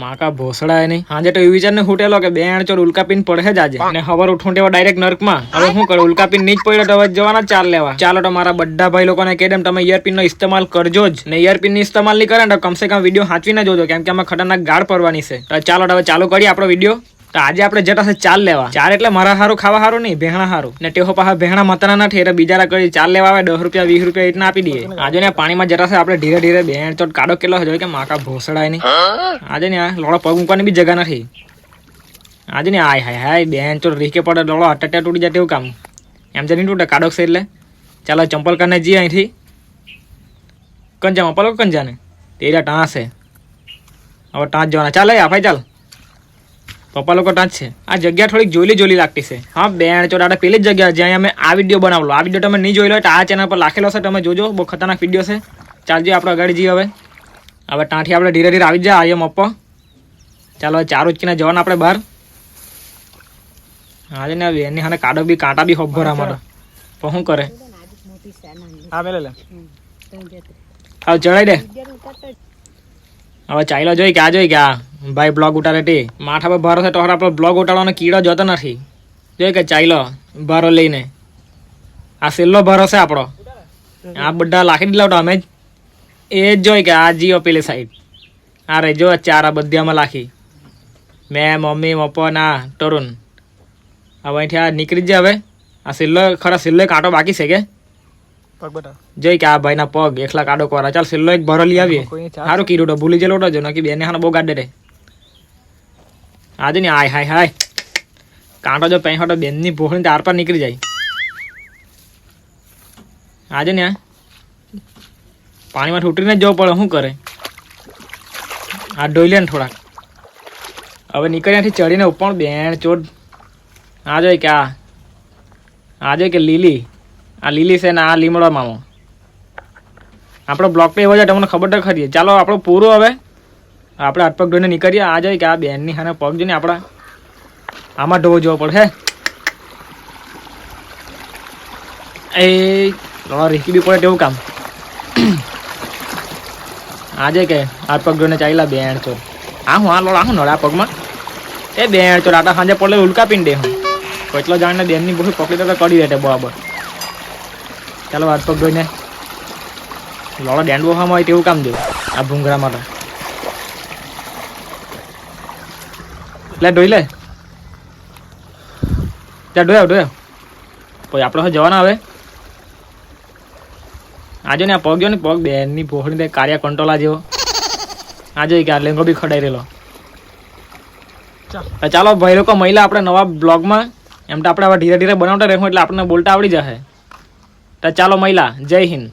માકા ભોસડા નહીં હાજે તો વિચાર ને ફૂટેલો કે 2 આણચોર ઉલ્કા પીન પડે જ આજે ને ખબર ઉઠું તેવા ડાયરેક્ટ નર્કમાં. હવે શું કરું, ઉલ્કા પીન નહીં જ પડ્યો તો હવે જવાના ચાલ લેવા. ચાલો તો મારા બધા ભાઈ લોકોને કહી દેમ તમે ઇયરપિન નો ઇસ્તેમાલ કરજો જ ને ઇયરપિન ની ઇસ્તેમાલ નહીં કરે ને તો કમસે કમ વિડીયો સાચવીને જોજો કેમ કે અમે ખતરનાક ગાળ પડવાની છે. તો ચાલો હવે ચાલુ કરીએ આપણો વિડીયો. તો આજે આપણે જતા છે ચાલ લેવા. ચાર એટલે મારા હારું ખાવા હારું નહીં, ભેણા હારું ને તેઓ પાછા ભેણા મતના નથી એટલે બીજા કરી ચાલ લેવા આવે 10 રૂપિયા 20 રૂપિયા એટલા આપી દઈએ. આજે ને પાણીમાં જતા છે આપણે ધીરે ધીરે બેણ ચોટ કાડો કેટલો જોઈએ કે માકા ભોસડાય નહીં. આજે ને લોડો પગ મૂકવાની બી જગા નથી. આજે ને આય હાય હાય બેણ ચોટ રીકે પડે લોડો અટટ્યા તૂટી જાય તેવું કામ એમ જ નહીં તૂટે કાડોક છે એટલે. ચાલો ચંપલ કરીને જઈએ અહીંથી. કંજા મપલ કંજા ને તેરા ટાં છે હવે ટાં જવાના. ચાલ આફાઈ ચાલ પપ્પા લોકો ત્યાં જ છે. આ જગ્યા થોડીક જોલી લાગતી છે. હા બેણ ચોટાડે પેલી જ જગ્યા જ્યાં અમે આ વિડીયો બનાવલો. આ વિડીયો તમે નહીં જોઈ લો તો આ ચેનલ પર લખેલો છે, તમે જોજો, બહુ ખતરનાક વિડીયો છે. ચાલજો આપણે આગળ જઈએ. હવે ત્યાંથી આપણે ધીરે ધીરે આવી જાય આયમ અપ્પો. ચાલો હવે 4 ઉચકીને જવાના આપણે બહાર. આજે ને એની હાને કાંટા બી ખબર અમારે તો શું કરે. હા મેલે લે હવે ચડાઈ દે. હવે ચાલ્યો જોઈ કે આ જોઈ કે આ ભાઈ બ્લોગ ઉતારે તે માથા પર ભારો છે તો આપણો બ્લોગ ઉતારવાનો કીડો જતો નથી. જોઈ કે ચાલ્યો ભારો લઈને. આ છેલ્લો ભારો છે આપણો. આ બધા લાખી દીધા તો અમે જ એ જ જોઈ કે આ જીઓ પેલી સાઈડ આ રે જો 4 આ બધી આમાં લાખી મેં મમ્મી પપ્પા ના તરુણ. હવે અહીંથી આ નીકળી જાય. હવે આ છેલ્લો કાંટો બાકી છે કે જોઈ કે આ ભાઈ ના પગ એકલા કાડો કોરા. ચાલ છેલ્લો એક ભરો લઈ આવીએ. સારું કીધું તો ભૂલી ગયેલો જો નકી બેને હાને બહુ ગાડે રે. આજે ને આય હાય હાય કાંટો જો પૈસા તો બેનની ભોખણી આર પર નીકળી જાય. આજે ને પાણીમાં ઉતરીને જ જવું પડે. શું કરે આ ડોઈ લે ને થોડાક. હવે નીકળ્યાથી ચડીને ઉપર બેન ચોટ. આ જોઈ કે આ જોઈ કે લીલી આ લીલી છે ને આ લીમડો મામો. આપણો બ્લોક પે એવો જાય તમને ખબર તો ખરી. ચાલો આપણું પૂરું. હવે આપણે હાથ પગ ધોઈને નીકળીએ. આ જોઈએ કે આ બેનની હાને પગ જોઈને આપણા આમાં ધોવો જવો પડે. એ રીકી બી પડે તેવું કામ. આ જોઈએ કે હાથ પગ ધોઈને ચાલ્યા બેન ચોર. આ હું નળ આ પગમાં એ બેન ચોર આટા સાંજે પડે ઉલ્કા પીને દે. હું કેટલો જાણને બેનની બહુ પકડી તો કરી દે બરાબર. ચાલો હાથ પગ ધોઈને લોડો ડેન્ડ બોવામાં હોય તેવું કામ જોયું આ ભૂંગરા માટે. એટલે ધોઈ લે ત્યાં ધોયા પછી આપણે જવાના. હવે આજે ને આ પગ જો ને પગ બેનની ભોખડી કાર્ય કંટ્રોલા જેવો. આ જોઈ કે આ લેંગો બી ખડાઈ રહેલો. ચાલો ભાઈ લોકો મહિલા આપણે નવા બ્લોગમાં એમ તો આપણે હવે ધીરે ધીરે બનાવતા રહેવું એટલે આપણને બોલતા આવડી જશે. તો ચાલો મહિલા જય હિન્દ.